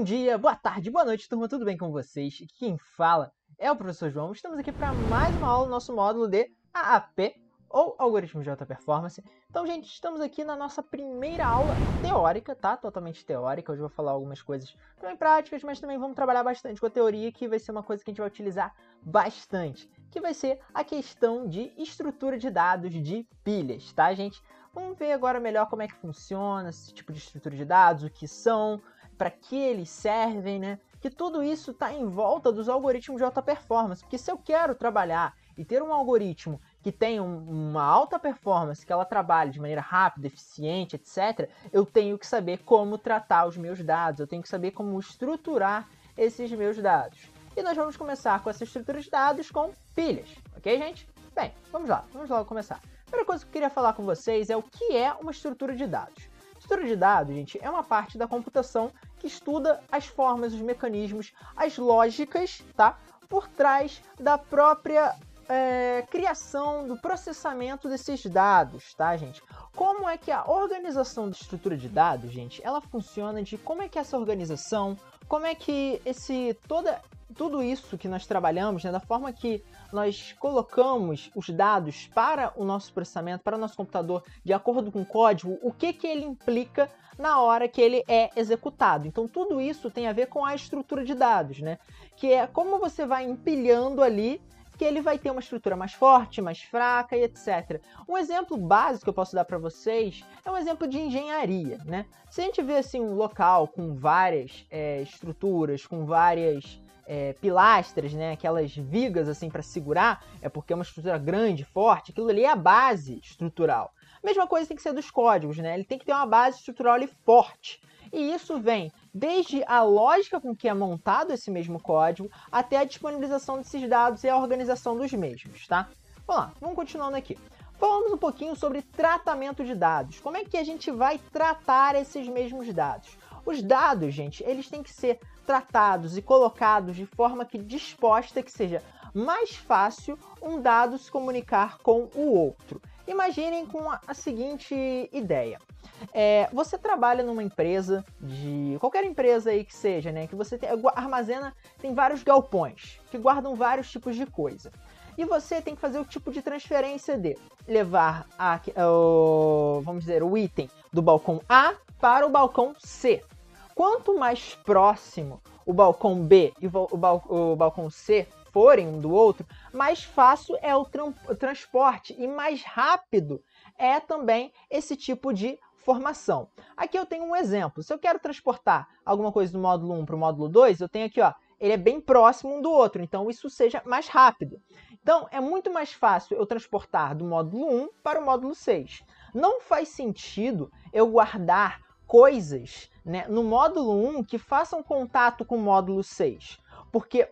dia, boa tarde, boa noite, turma, tudo bem com vocês? Aqui quem fala é o professor João. Estamos aqui para mais uma aula do nosso módulo de AAP, ou Algoritmos de Alta Performance. Então, gente, estamos aqui na nossa primeira aula teórica, tá? Totalmente teórica. Hoje eu vou falar algumas coisas também práticas, mas também vamos trabalhar bastante com a teoria, que vai ser uma coisa que a gente vai utilizar bastante, que vai ser a questão de estrutura de dados de pilhas, tá, gente? Vamos ver agora melhor como é que funciona esse tipo de estrutura de dados, o que são, para que eles servem, né? Que tudo isso está em volta dos algoritmos de alta performance, porque se eu quero trabalhar e ter um algoritmo que tenha uma alta performance, que ela trabalhe de maneira rápida, eficiente, etc., eu tenho que saber como tratar os meus dados, eu tenho que saber como estruturar esses meus dados. E nós vamos começar com essa estrutura de dados com pilhas, ok, gente? Bem, vamos logo começar. A primeira coisa que eu queria falar com vocês é o que é uma estrutura de dados. Estrutura de dados, gente, é uma parte da computação que estuda as formas, os mecanismos, as lógicas, tá? Por trás da própria criação, do processamento desses dados, tá, gente? Como é que a organização da estrutura de dados, gente, ela funciona, de como é que essa organização, como é que tudo isso que nós trabalhamos, né, da forma que nós colocamos os dados para o nosso processamento, para o nosso computador, de acordo com o código, o que ele implica na hora que ele é executado. Então, tudo isso tem a ver com a estrutura de dados, né? Que é como você vai empilhando ali, que ele vai ter uma estrutura mais forte, mais fraca e etc. Um exemplo básico que eu posso dar para vocês é um exemplo de engenharia, né? Se a gente vê assim um local com várias estruturas, com várias pilastras, né, aquelas vigas assim para segurar, é porque é uma estrutura grande, forte, aquilo ali é a base estrutural. Mesma coisa tem que ser dos códigos, né? Ele tem que ter uma base estrutural ali forte. E isso vem desde a lógica com que é montado esse mesmo código, até a disponibilização desses dados e a organização dos mesmos, tá? Vamos lá, vamos continuando aqui. Falamos um pouquinho sobre tratamento de dados. Como é que a gente vai tratar esses mesmos dados? Os dados, gente, eles têm que ser tratados e colocados de forma disposta que seja mais fácil um dado se comunicar com o outro. Imaginem com a seguinte ideia. Você trabalha numa empresa, qualquer empresa aí que seja, né? Que você tem vários galpões que guardam vários tipos de coisa. E você tem que fazer o tipo de transferência de levar vamos dizer, o item do balcão A para o balcão C. Quanto mais próximo o balcão B e o balcão C forem um do outro, mais fácil é o transporte e mais rápido é também esse tipo de formação. Aqui eu tenho um exemplo. Se eu quero transportar alguma coisa do módulo 1 para o módulo 2, eu tenho aqui, ó, ele é bem próximo um do outro, então isso seja mais rápido. Então, é muito mais fácil eu transportar do módulo 1 para o módulo 6. Não faz sentido eu guardar coisas, né, no módulo 1 que façam contato com o módulo 6, porque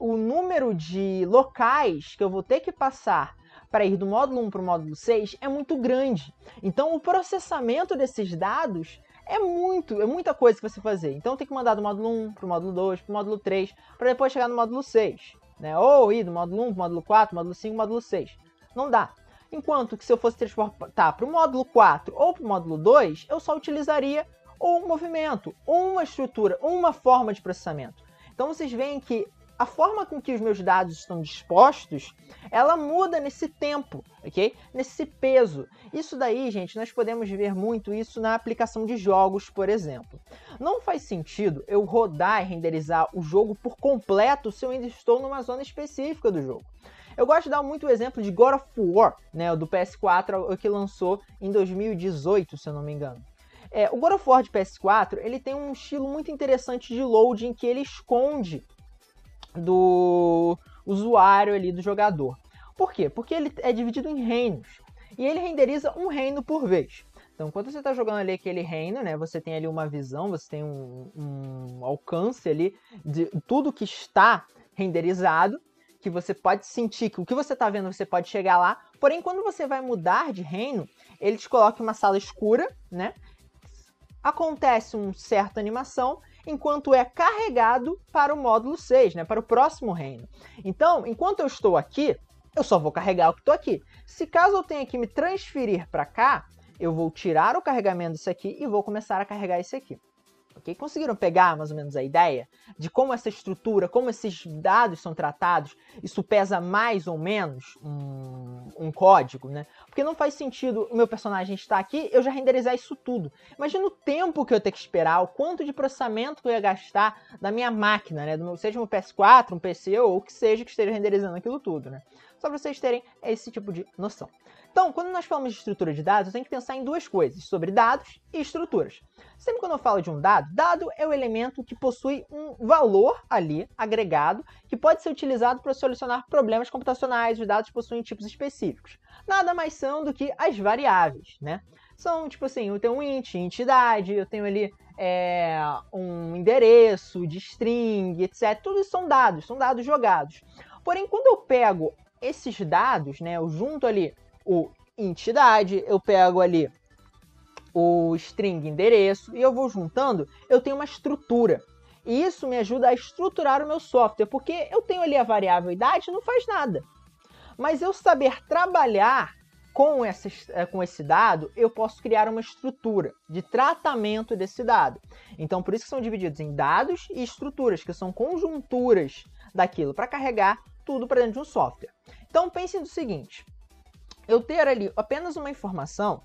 o número de locais que eu vou ter que passar para ir do módulo 1 para o módulo 6 é muito grande. Então, o processamento desses dados é muita coisa que você fazer. Então, tem que mandar do módulo 1 para o módulo 2, para o módulo 3, para depois chegar no módulo 6. Né? Ou ir do módulo 1 para o módulo 4, módulo 5, módulo 6. Não dá. Enquanto que se eu fosse transportar para o módulo 4 ou para o módulo 2, eu só utilizaria um movimento, uma estrutura, uma forma de processamento. Então vocês veem que a forma com que os meus dados estão dispostos, ela muda nesse tempo, ok? Nesse peso. Isso daí, gente, nós podemos ver muito isso na aplicação de jogos, por exemplo. Não faz sentido eu rodar e renderizar o jogo por completo se eu ainda estou numa zona específica do jogo. Eu gosto de dar muito o exemplo de God of War, né, do PS4, que lançou em 2018, se eu não me engano. O God of War de PS4, ele tem um estilo muito interessante de loading que ele esconde do usuário ali, do jogador. Por quê? Porque ele é dividido em reinos, e ele renderiza um reino por vez. Então, quando você está jogando ali aquele reino, né, você tem ali uma visão, você tem um alcance ali de tudo que está renderizado, que você pode sentir que o que você está vendo você pode chegar lá, porém quando você vai mudar de reino, ele te coloca em uma sala escura, né? Acontece uma certa animação, enquanto é carregado para o módulo 6, né, para o próximo reino. Então, enquanto eu estou aqui, eu só vou carregar o que estou aqui. Se caso eu tenha que me transferir para cá, eu vou tirar o carregamento desse aqui e vou começar a carregar esse aqui. ok? Conseguiram pegar mais ou menos a ideia de como essa estrutura, como esses dados são tratados, isso pesa mais ou menos um código, né? Porque não faz sentido o meu personagem estar aqui, eu já renderizar isso tudo. Imagina o tempo que eu tenho que esperar, o quanto de processamento que eu ia gastar da minha máquina, né? Seja um PS4, um PC ou o que seja que esteja renderizando aquilo tudo, né? Só para vocês terem esse tipo de noção. Então, quando nós falamos de estrutura de dados, eu tenho que pensar em duas coisas, sobre dados e estruturas. Sempre quando eu falo de um dado, dado é o elemento que possui um valor ali, agregado, que pode ser utilizado para solucionar problemas computacionais. Os dados possuem tipos específicos. Nada mais são do que as variáveis, né? São, tipo assim, eu tenho um int, entidade, eu tenho ali um endereço de string, etc. Tudo isso são dados jogados. Porém, quando eu pego esses dados, né, eu junto ali o entidade, eu pego ali o string endereço e eu vou juntando, eu tenho uma estrutura. E isso me ajuda a estruturar o meu software, porque eu tenho ali a variável idade, não faz nada. Mas eu saber trabalhar com esse dado, eu posso criar uma estrutura de tratamento desse dado. Então, por isso que são divididos em dados e estruturas, que são conjunturas daquilo, para carregar tudo para dentro de um software. Então, pense no seguinte. Eu ter ali apenas uma informação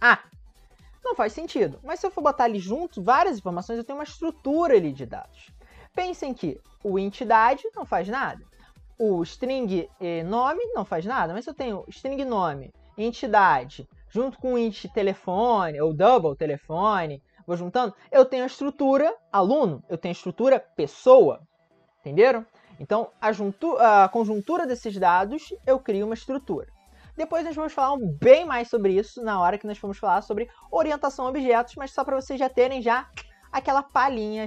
A, não faz sentido. Mas se eu for botar ali junto várias informações, eu tenho uma estrutura ali de dados. Pensem que o entidade não faz nada. O string nome não faz nada. Mas se eu tenho string nome, entidade, junto com o int telefone, ou double telefone, vou juntando, eu tenho a estrutura aluno, eu tenho a estrutura pessoa. Entenderam? Então, a conjuntura desses dados, eu crio uma estrutura. Depois nós vamos falar bem mais sobre isso na hora que nós formos falar sobre orientação a objetos, mas só para vocês já terem aquela palhinha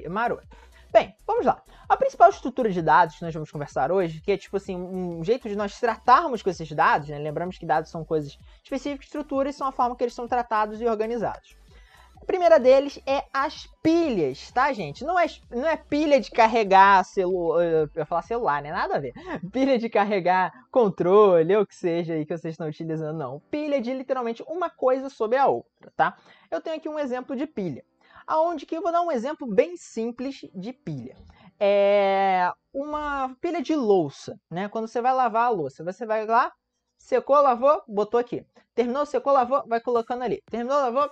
marota. Bem, vamos lá. A principal estrutura de dados que nós vamos conversar hoje, que é tipo assim, um jeito de nós tratarmos com esses dados, né? Lembramos que dados são coisas específicas, estruturas são a forma que eles são tratados e organizados. A primeira deles é as pilhas, tá, gente? Não é pilha de carregar celular, eu ia falar celular, né? Nada a ver. Pilha de carregar controle, ou o que seja aí que vocês estão utilizando, não. Pilha de literalmente uma coisa sobre a outra, tá? Eu tenho aqui um exemplo de pilha. Aonde que eu vou dar um exemplo bem simples de pilha. É uma pilha de louça, né? Quando você vai lavar a louça, você vai lá, secou, lavou, botou aqui. Terminou, secou, lavou, vai colocando ali. Terminou, lavou,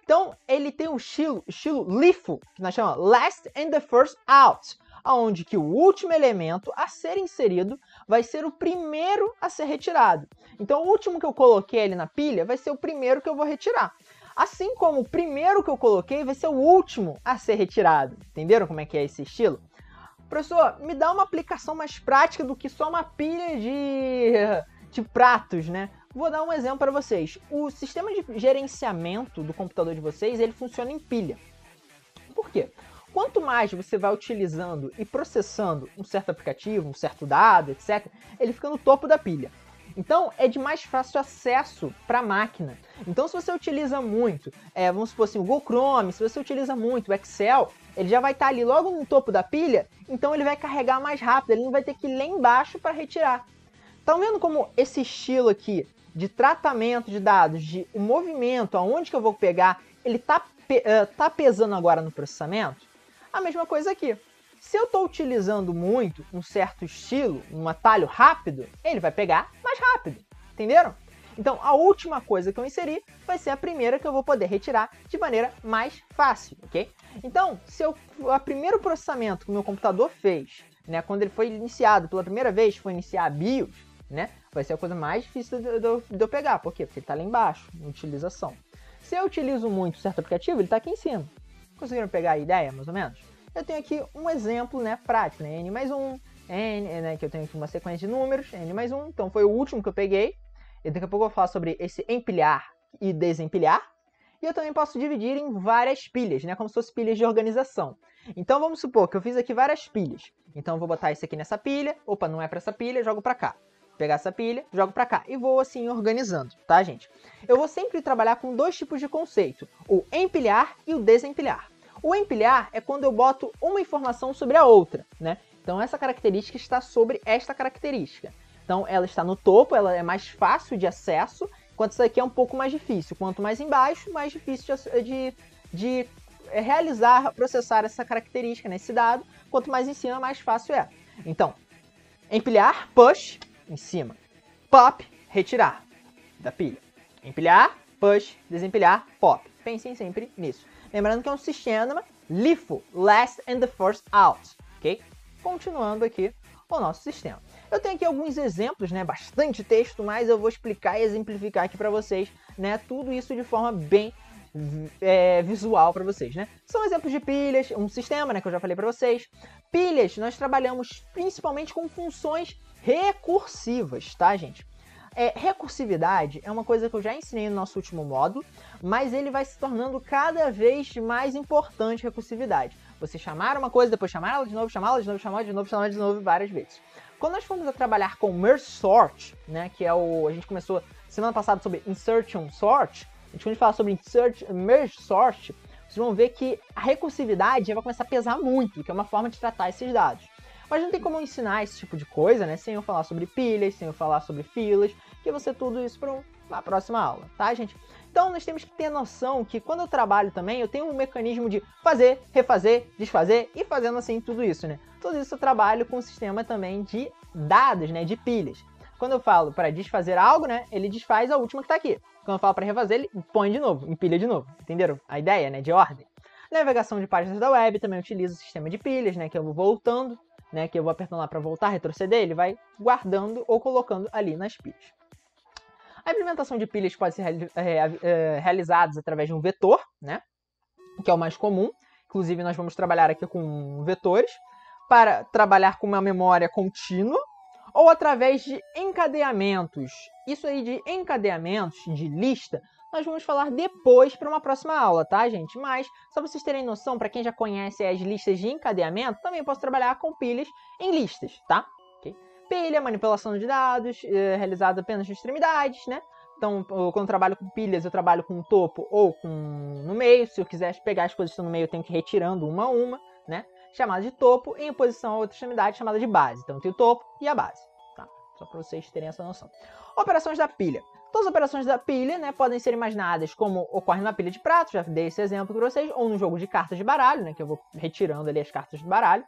então, ele tem um estilo LIFO, que nós chamamos Last and the First Out, onde que o último elemento a ser inserido vai ser o primeiro a ser retirado. Então, o último que eu coloquei ali na pilha vai ser o primeiro que eu vou retirar. Assim como o primeiro que eu coloquei vai ser o último a ser retirado. Entenderam como é que é esse estilo? Professor, me dá uma aplicação mais prática do que só uma pilha de pratos, né? Vou dar um exemplo para vocês. O sistema de gerenciamento do computador de vocês, ele funciona em pilha. Por quê? Quanto mais você vai utilizando e processando um certo aplicativo, um certo dado, etc., ele fica no topo da pilha. Então, é de mais fácil acesso para a máquina. Então, se você utiliza muito, vamos supor assim, o Google Chrome, se você utiliza muito o Excel, ele já vai estar ali logo no topo da pilha, então ele vai carregar mais rápido, ele não vai ter que ir lá embaixo para retirar. Estão vendo como esse estilo aqui de tratamento de dados, de o movimento, aonde que eu vou pegar, ele tá pesando agora no processamento? A mesma coisa aqui. Se eu estou utilizando muito um certo estilo, um atalho rápido, ele vai pegar mais rápido. Entenderam? Então, a última coisa que eu inseri vai ser a primeira que eu vou poder retirar de maneira mais fácil, ok? Então, se o primeiro processamento que o meu computador fez, né, quando ele foi iniciado pela primeira vez, foi iniciar a BIOS, né, vai ser a coisa mais difícil de eu pegar. Por quê? Porque ele está lá embaixo, em utilização. Se eu utilizo muito certo aplicativo, ele está aqui em cima. Conseguiram pegar a ideia, mais ou menos? Eu tenho aqui um exemplo, né, prático, né, n mais 1, né, que eu tenho aqui uma sequência de números, n mais 1, então foi o último que eu peguei. E daqui a pouco eu vou falar sobre esse empilhar e desempilhar. E eu também posso dividir em várias pilhas, né, como se fossem pilhas de organização. Então vamos supor que eu fiz aqui várias pilhas. Então eu vou botar isso aqui nessa pilha, opa, não é para essa pilha, jogo para cá. Pegar essa pilha, jogo para cá e vou assim organizando, tá, gente? Eu vou sempre trabalhar com dois tipos de conceito, o empilhar e o desempilhar. O empilhar é quando eu boto uma informação sobre a outra, né? Então essa característica está sobre esta característica. Então ela está no topo, ela é mais fácil de acesso, enquanto isso aqui é um pouco mais difícil. Quanto mais embaixo, mais difícil de realizar, processar essa característica, né, esse dado. Quanto mais em cima, mais fácil é. Então, empilhar, push, em cima. Pop, retirar da pilha. Empilhar, push, desempilhar, pop. Pensem sempre nisso. Lembrando que é um sistema LIFO, last and the first out, ok? Continuando aqui o nosso sistema. Eu tenho aqui alguns exemplos, né, bastante texto, mas eu vou explicar e exemplificar aqui para vocês, né, tudo isso de forma bem visual para vocês, né? São exemplos de pilhas, um sistema, né, que eu já falei para vocês. Pilhas, nós trabalhamos principalmente com funções recursivas, tá, gente? Recursividade é uma coisa que eu já ensinei no nosso último módulo, mas ele vai se tornando cada vez mais importante, recursividade. Você chamar uma coisa, depois chamar ela de novo, chamar ela de novo, chamar de novo, chamar de novo várias vezes. Quando nós formos a trabalhar com merge sort, né, que é a gente começou semana passada sobre insertion sort, a gente vai falar sobre merge sort, vocês vão ver que a recursividade vai começar a pesar muito, que é uma forma de tratar esses dados. Mas não tem como ensinar esse tipo de coisa, né, sem eu falar sobre pilhas, sem eu falar sobre filas, que você tudo isso para uma próxima aula, tá, gente? Então nós temos que ter noção que quando eu trabalho também, eu tenho um mecanismo de fazer, refazer, desfazer e fazendo assim tudo isso, né? Tudo isso eu trabalho com um sistema também de dados, né, de pilhas. Quando eu falo para desfazer algo, né, ele desfaz a última que está aqui. Quando eu falo para refazer, ele põe de novo, empilha de novo. Entenderam a ideia, né, de ordem? Navegação de páginas da web também utiliza o sistema de pilhas, né, que eu vou voltando, né, que eu vou apertando lá para voltar, retroceder, ele vai guardando ou colocando ali nas pilhas. A implementação de pilhas pode ser realizada através de um vetor, né, que é o mais comum. Inclusive, nós vamos trabalhar aqui com vetores para trabalhar com uma memória contínua ou através de encadeamentos. Isso aí de encadeamentos, de lista, nós vamos falar depois para uma próxima aula, tá, gente? Mas, só para vocês terem noção, para quem já conhece as listas de encadeamento, também posso trabalhar com pilhas em listas, tá? Okay? Pilha, manipulação de dados, realizada apenas de extremidades, né? Então, quando eu trabalho com pilhas, eu trabalho com topo ou no meio. Se eu quiser pegar as coisas que estão no meio, eu tenho que ir retirando uma a uma, né? Chamada de topo, em oposição a outra extremidade chamada de base. Então, eu tenho o topo e a base, tá? Só para vocês terem essa noção. Operações da pilha. Todas as operações da pilha, né, podem ser imaginadas como ocorre na pilha de prato, já dei esse exemplo para vocês, ou no jogo de cartas de baralho, né, que eu vou retirando ali as cartas de baralho.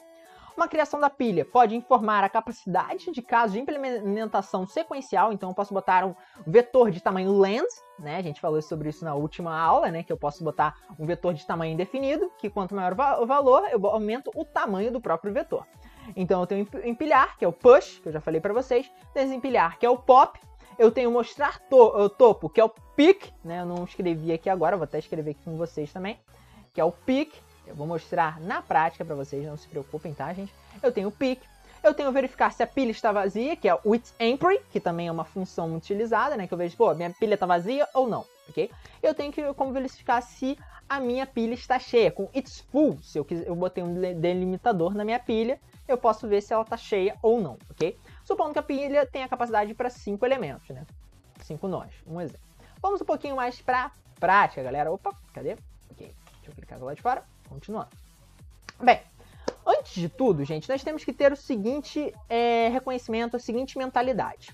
Uma criação da pilha pode informar a capacidade de caso de implementação sequencial, então eu posso botar um vetor de tamanho length, né, a gente falou sobre isso na última aula, né, que eu posso botar um vetor de tamanho indefinido, que quanto maior o valor, eu aumento o tamanho do próprio vetor. Então eu tenho empilhar, que é o push, que eu já falei para vocês, desempilhar, que é o pop, eu tenho mostrar topo, que é o pick, né, eu não escrevi aqui agora, vou até escrever aqui com vocês também, que é o pick. Eu vou mostrar na prática para vocês, não se preocupem, tá, gente? Eu tenho o pick, eu tenho verificar se a pilha está vazia, que é o with empty, que também é uma função muito utilizada, né? Que eu vejo, pô, minha pilha está vazia ou não, ok? Eu tenho como verificar se a minha pilha está cheia, com it's full. Se eu botei um delimitador na minha pilha, eu posso ver se ela está cheia ou não, ok? Supondo que a pilha tenha capacidade para 5 elementos, né? 5 nós, um exemplo. Vamos um pouquinho mais para prática, galera. Opa, cadê? Ok, deixa eu clicar lá de fora. Continuando. Bem, antes de tudo, gente, nós temos que ter o seguinte reconhecimento, a seguinte mentalidade.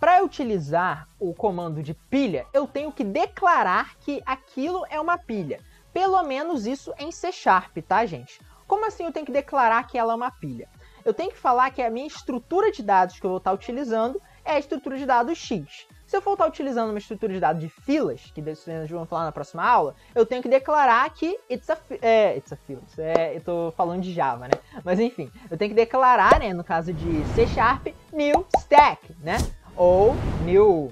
Para utilizar o comando de pilha, eu tenho que declarar que aquilo é uma pilha. Pelo menos isso em C#, tá, gente? Como assim eu tenho que declarar que ela é uma pilha? Eu tenho que falar que a minha estrutura de dados que eu vou estar utilizando é a estrutura de dados X. Se eu for estar utilizando uma estrutura de dados de filas, que nós vamos falar na próxima aula, eu tenho que declarar que it's a filas. Eu tô falando de Java, né? Mas enfim, eu tenho que declarar, né, no caso de C#, new stack, né? Ou new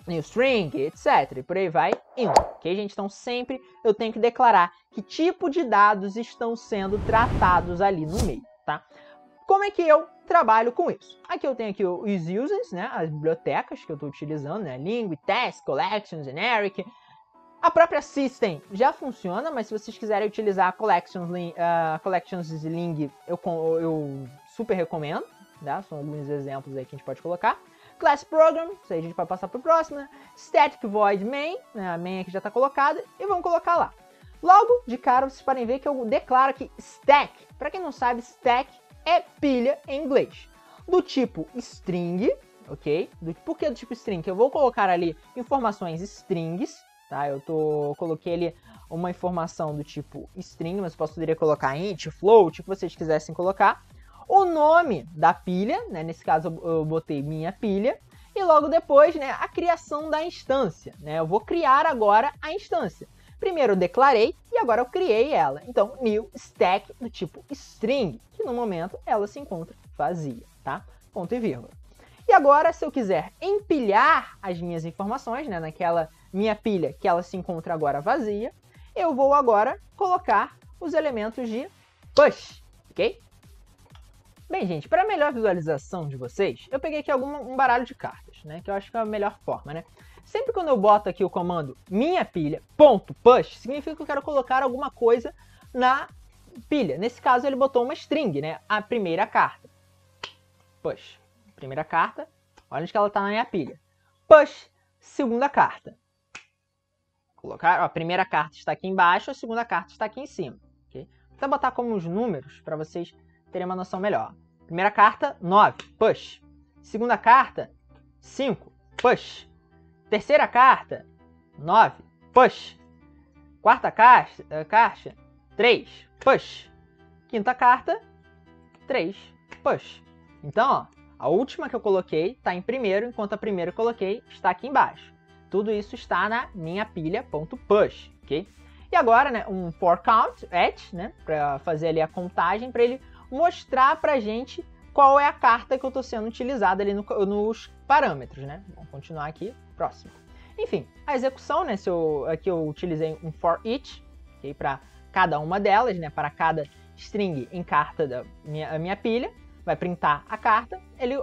string, etc. E por aí vai indo, ok, gente? Então sempre eu tenho que declarar que tipo de dados estão sendo tratados ali no meio, tá? Como é que eu trabalho com isso? Aqui eu tenho aqui os users, né, as bibliotecas que eu estou utilizando, né, Ling, Task, Collection, Generic. A própria System já funciona, mas se vocês quiserem utilizar Collections Ling, eu super recomendo, tá? São alguns exemplos aí que a gente pode colocar. Class Program, isso aí a gente vai passar para o próximo, né? Static Void Main, né, a main aqui já está colocada, e vamos colocar lá. Logo, de cara, vocês podem ver que eu declaro aqui stack. Para quem não sabe, stack é pilha em inglês. Do tipo string, ok? Por que do tipo string? Eu vou colocar ali informações strings, tá? Coloquei ali uma informação do tipo string, mas poderia colocar int, float, o que vocês quisessem colocar. O nome da pilha, né? Nesse caso eu botei minha pilha. E logo depois, né, a criação da instância, né? Eu vou criar agora a instância. Primeiro eu declarei e agora eu criei ela. Então, new stack do tipo string, que no momento ela se encontra vazia, tá? Ponto e vírgula. E agora, se eu quiser empilhar as minhas informações, né, naquela minha pilha que ela se encontra agora vazia, eu vou agora colocar os elementos de push, ok? Bem, gente, para melhor visualização de vocês, eu peguei aqui um baralho de cartas, né, que eu acho que é a melhor forma, né? Sempre quando eu boto aqui o comando minha pilha.push, significa que eu quero colocar alguma coisa na pilha. Nesse caso, ele botou uma string, né? A primeira carta. Push. Primeira carta. Olha onde que ela está na minha pilha. Push. Segunda carta. Colocar, ó, a primeira carta está aqui embaixo, a segunda carta está aqui em cima. Okay? Vou botar como os números para vocês terem uma noção melhor. Primeira carta, 9. Push. Segunda carta, 5. Push. Terceira carta, 9, push. Quarta caixa, 3, push. Quinta carta, 3, push. Então, ó, a última que eu coloquei está em primeiro, enquanto a primeira que eu coloquei está aqui embaixo. Tudo isso está na minha pilha.push, ok? E agora, né, um for count, né, para fazer ali a contagem, para ele mostrar para gente qual é a carta que eu estou sendo utilizada ali nos parâmetros, né? Vamos continuar aqui, próximo. Enfim, a execução, né? Aqui eu utilizei um for each, okay, para cada uma delas, né? Para cada string em carta da minha pilha, vai printar a carta. Ele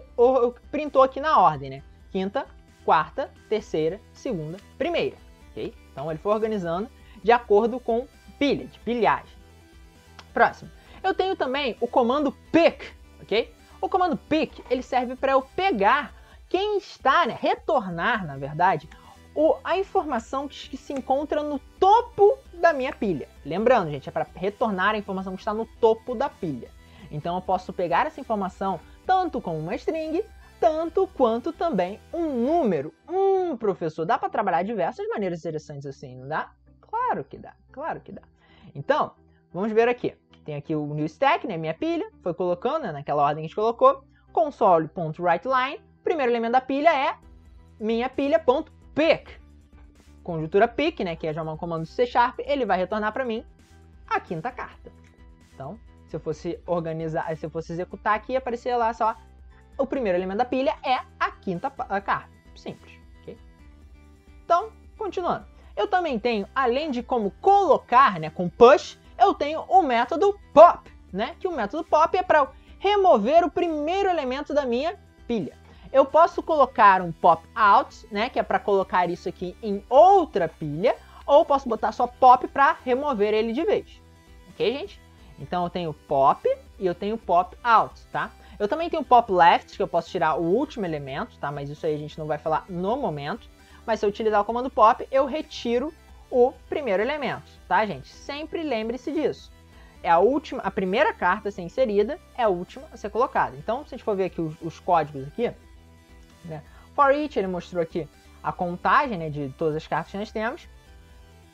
printou aqui na ordem, né? Quinta, quarta, terceira, segunda, primeira, ok? Então ele foi organizando de acordo com pilha, de pilhagem. Próximo. Eu tenho também o comando pick, ok? O comando pick, ele serve para eu pegar quem está, né, retornar, na verdade, a informação que se encontra no topo da minha pilha. Lembrando, gente, é para retornar a informação que está no topo da pilha. Então eu posso pegar essa informação tanto como uma string, tanto quanto também um número. Professor, dá para trabalhar de diversas maneiras interessantes assim, não dá? Claro que dá, claro que dá. Então, vamos ver aqui. Tem aqui o new stack, né, minha pilha, foi colocando, né, naquela ordem que a gente colocou, console.writeLine, primeiro elemento da pilha é minha pilha.pick. Conjuntura pick, né, que é já um comando C#, ele vai retornar para mim a quinta carta. Então, se eu fosse organizar, se eu fosse executar aqui, aparecia lá só o primeiro elemento da pilha é a quinta carta. Simples, ok? Então, continuando. Eu também tenho, além de como colocar, né, com push, eu tenho o método pop, né? Que o método pop é para remover o primeiro elemento da minha pilha. Eu posso colocar um pop out, né? Que é para colocar isso aqui em outra pilha, ou posso botar só pop para remover ele de vez. Ok, gente? Então eu tenho pop e eu tenho pop out, tá? Eu também tenho pop left, que eu posso tirar o último elemento, tá? Mas isso aí a gente não vai falar no momento. Mas se eu utilizar o comando pop, eu retiro o primeiro elemento, tá, gente? Sempre lembre-se disso. É a primeira carta a ser inserida é a última a ser colocada. Então, se a gente for ver aqui os códigos aqui, né? For each, ele mostrou aqui a contagem, né, de todas as cartas que nós temos.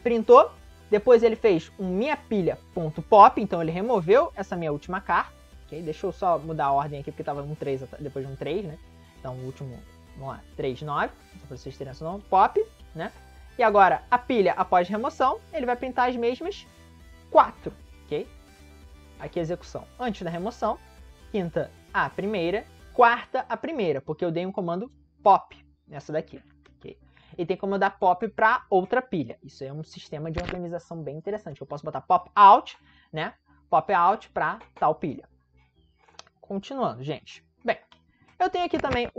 Printou. Depois ele fez um minha pilha.pop, então ele removeu essa minha última carta. Okay? Deixa eu só mudar a ordem aqui, porque estava um 3 depois de um 3, né? Então, o último, vamos lá, 3, 9, só para vocês terem essa noção, pop, né? E agora, a pilha após remoção, ele vai printar as mesmas 4, ok? Aqui a execução antes da remoção, quinta a primeira, quarta a primeira, porque eu dei um comando pop nessa daqui, ok? E tem como dar pop para outra pilha. Isso é um sistema de organização bem interessante. Eu posso botar pop out, né? Pop out para tal pilha. Continuando, gente. Bem, eu tenho aqui também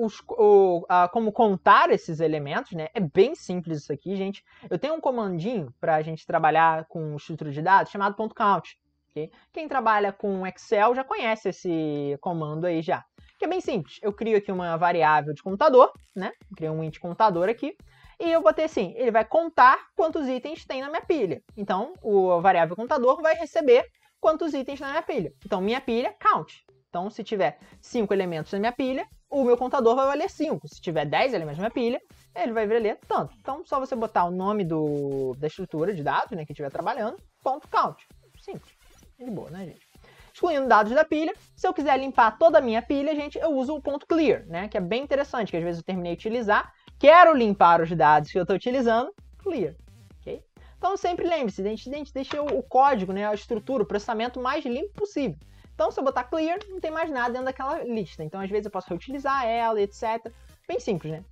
como contar esses elementos, né? É bem simples isso aqui, gente. Eu tenho um comandinho para a gente trabalhar com estrutura de dados chamado .count. Okay? Quem trabalha com Excel já conhece esse comando aí já. Que é bem simples. Eu crio aqui uma variável de contador, né? Crio um int contador aqui. E eu botei assim, ele vai contar quantos itens tem na minha pilha. Então, o variável contador vai receber quantos itens na minha pilha. Então, minha pilha, count. Então, se tiver 5 elementos na minha pilha, o meu contador vai valer 5. Se tiver 10 elementos na minha pilha, ele vai valer tanto. Então, só você botar o nome da estrutura de dados, né, que estiver trabalhando, ponto count. Simples. De boa, né, gente? Excluindo dados da pilha, se eu quiser limpar toda a minha pilha, gente, eu uso o ponto clear, né, que é bem interessante, que às vezes eu terminei de utilizar, quero limpar os dados que eu estou utilizando, clear. Okay? Então, sempre lembre-se, a gente deixa o código, né, a estrutura, o processamento mais limpo possível. Então, se eu botar clear, não tem mais nada dentro daquela lista. Então, às vezes eu posso reutilizar ela, etc. Bem simples, né?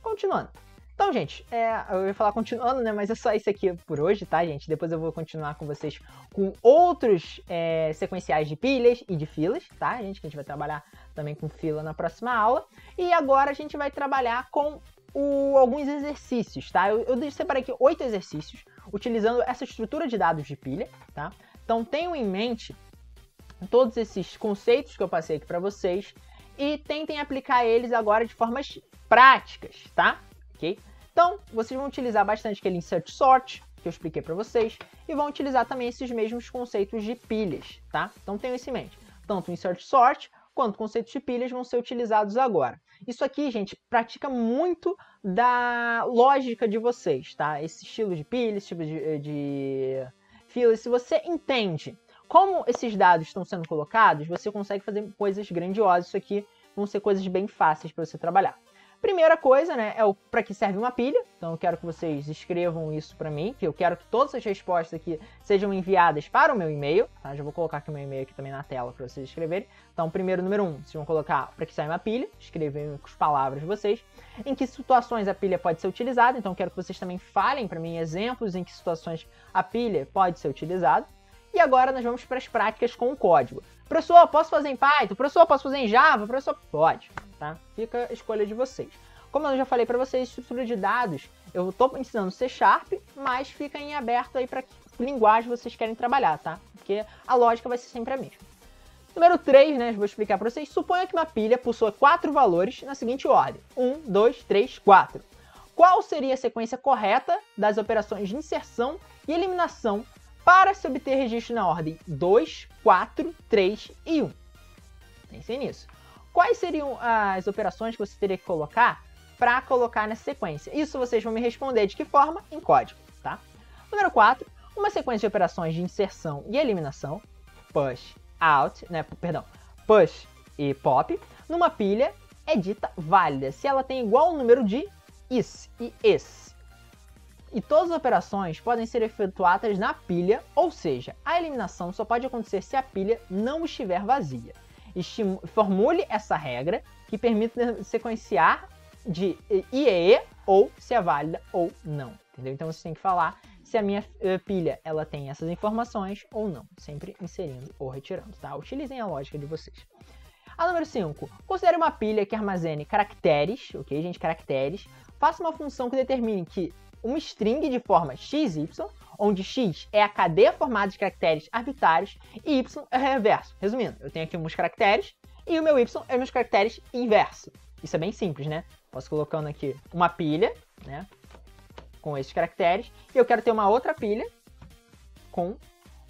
Continuando. Então, gente, eu ia falar continuando, né? Mas é só isso aqui por hoje, tá, gente? Depois eu vou continuar com vocês com outros sequenciais de pilhas e de filas, tá, gente? Que a gente vai trabalhar também com fila na próxima aula. E agora a gente vai trabalhar com alguns exercícios, tá? Eu separei aqui 8 exercícios utilizando essa estrutura de dados de pilha, tá? Então, tenham em mente todos esses conceitos que eu passei aqui para vocês e tentem aplicar eles agora de formas práticas, tá? Ok? Então, vocês vão utilizar bastante aquele insert sort que eu expliquei para vocês e vão utilizar também esses mesmos conceitos de pilhas, tá? Então, tenham isso em mente. Tanto o insert sort quanto conceitos de pilhas vão ser utilizados agora. Isso aqui, gente, pratica muito da lógica de vocês, tá? Esse estilo de pilha, esse tipo de filas, se você entende como esses dados estão sendo colocados, você consegue fazer coisas grandiosas. Isso aqui vão ser coisas bem fáceis para você trabalhar. Primeira coisa, né, é para que serve uma pilha. Então eu quero que vocês escrevam isso para mim, que eu quero que todas as respostas aqui sejam enviadas para o meu e-mail, tá? Já vou colocar aqui o meu e-mail aqui também na tela para vocês escreverem. Então, primeiro, número 1, vocês vão colocar para que saia uma pilha, escrever com as palavras de vocês. Em que situações a pilha pode ser utilizada, então eu quero que vocês também falem para mim exemplos em que situações a pilha pode ser utilizada. E agora nós vamos para as práticas com o código. Professor, posso fazer em Python? Professor, posso fazer em Java? Professor, pode, tá? Fica a escolha de vocês. Como eu já falei para vocês, estrutura de dados, eu estou ensinando C#, mas fica em aberto aí para que linguagem vocês querem trabalhar, tá? Porque a lógica vai ser sempre a mesma. Número 3, né, eu vou explicar para vocês. Suponha que uma pilha possua 4 valores na seguinte ordem. 1, 2, 3, 4. Qual seria a sequência correta das operações de inserção e eliminação para se obter registro na ordem 2, 4, 3 e 1. Pensem nisso. Quais seriam as operações que você teria que colocar para colocar nessa sequência? Isso vocês vão me responder de que forma? Em código, tá? Número 4. Uma sequência de operações de inserção e eliminação, push, out, né, perdão, push e pop, numa pilha é dita válida se ela tem igual número de is e esse. E todas as operações podem ser efetuadas na pilha, ou seja, a eliminação só pode acontecer se a pilha não estiver vazia. Formule essa regra que permite sequenciar de IEE ou se é válida ou não. Entendeu? Então você tem que falar se a minha pilha ela tem essas informações ou não, sempre inserindo ou retirando, tá? Utilizem a lógica de vocês. A número 5. Considere uma pilha que armazene caracteres, ok, gente, caracteres. Faça uma função que determine que uma string de forma XY, onde X é a cadeia formada de caracteres arbitrários e Y é o reverso. Resumindo, eu tenho aqui uns caracteres e o meu Y é meus caracteres inverso. Isso é bem simples, né? Posso colocando aqui uma pilha, né, com esses caracteres, e eu quero ter uma outra pilha com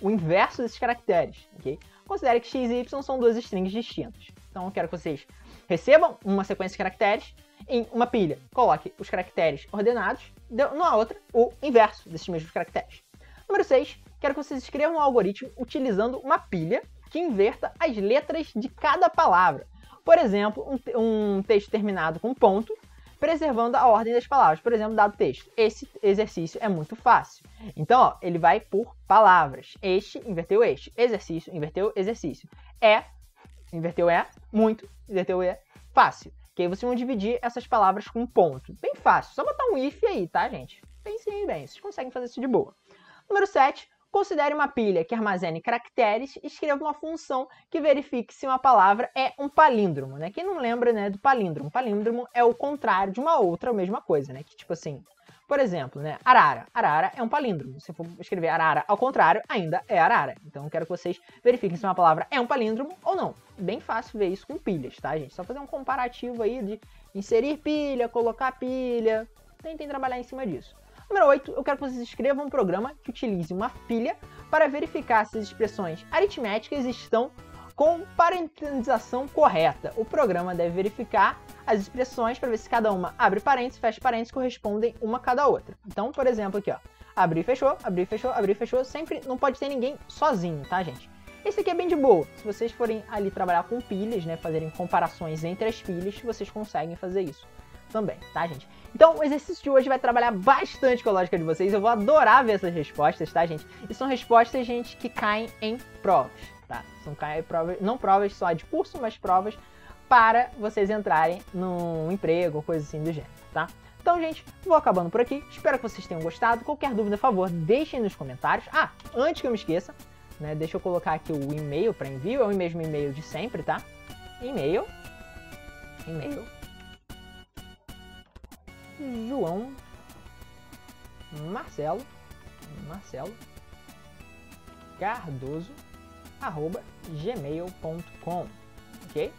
o inverso desses caracteres, ok? Considere que X e Y são duas strings distintas. Então eu quero que vocês recebam uma sequência de caracteres, em uma pilha coloque os caracteres ordenados, na outra o inverso desses mesmos caracteres. Número 6, quero que vocês escrevam um algoritmo utilizando uma pilha que inverta as letras de cada palavra. Por exemplo, um texto terminado com ponto, preservando a ordem das palavras. Por exemplo, dado texto. Esse exercício é muito fácil. Então, ó, ele vai por palavras. Este inverteu este. Exercício inverteu exercício. Inverteu muito, inverteu fácil. Que aí vocês vão dividir essas palavras com um ponto. Bem fácil. Só botar um if aí, tá, gente? Pensem bem, vocês conseguem fazer isso de boa. Número 7. Considere uma pilha que armazene caracteres e escreva uma função que verifique se uma palavra é um palíndromo, né? Quem não lembra, né, do palíndromo? Palíndromo é o contrário de uma outra mesma coisa, né? Que tipo assim, por exemplo, né, arara. Arara é um palíndromo. Se eu for escrever arara ao contrário, ainda é arara. Então eu quero que vocês verifiquem se uma palavra é um palíndromo ou não. Bem fácil ver isso com pilhas, tá, gente? Só fazer um comparativo aí de inserir pilha, colocar pilha. Tentem trabalhar em cima disso. Número 8, eu quero que vocês escrevam um programa que utilize uma pilha para verificar se as expressões aritméticas estão com parentesização correta. O programa deve verificar as expressões para ver se cada uma abre parênteses, fecha parênteses, correspondem uma a cada outra. Então, por exemplo, aqui, ó, abrir, fechou, abrir, fechou, abrir, fechou, sempre não pode ter ninguém sozinho, tá, gente? Esse aqui é bem de boa. Se vocês forem ali trabalhar com pilhas, né, fazerem comparações entre as pilhas, vocês conseguem fazer isso também, tá, gente? Então, o exercício de hoje vai trabalhar bastante com a lógica de vocês. Eu vou adorar ver essas respostas, tá, gente? E são respostas, gente, que caem em provas, tá? São provas, não provas só de curso, mas provas para vocês entrarem num emprego ou coisa assim do gênero, tá? Então, gente, vou acabando por aqui. Espero que vocês tenham gostado. Qualquer dúvida, por favor, deixem nos comentários. Ah, antes que eu me esqueça, né, deixa eu colocar aqui o e-mail para envio. É o mesmo e-mail de sempre, tá? E-mail. João Marcelo Cardoso @gmail.com, ok?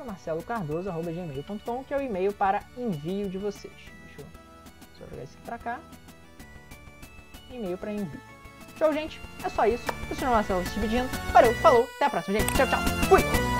marcelocardoso@gmail.com, que é o e-mail para envio de vocês. Deixa eu só jogar isso aqui pra cá. E-mail para envio. Show, gente. É só isso. Eu sou o Marcelo se despedindo. Valeu, falou, até a próxima, gente. Tchau, tchau. Fui!